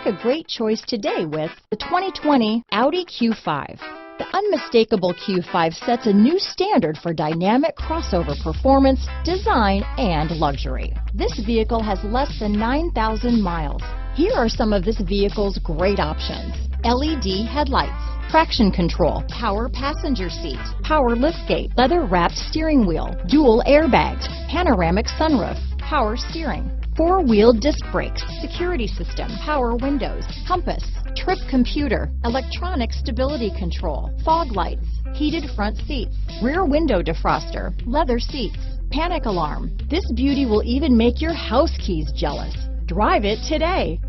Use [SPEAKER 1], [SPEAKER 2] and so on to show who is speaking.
[SPEAKER 1] a great choice today with the 2020 Audi Q5. The unmistakable Q5 sets a new standard for dynamic crossover performance, design, and luxury. This vehicle has less than 9,000 miles. Here are some of this vehicle's great options: LED headlights, traction control, power passenger seat, power liftgate, leather-wrapped steering wheel, dual airbags, panoramic sunroof, power steering, four-wheel disc brakes, security system, power windows, compass, trip computer, electronic stability control, fog lights, heated front seats, rear window defroster, leather seats, panic alarm. This beauty will even make your house keys jealous. Drive it today.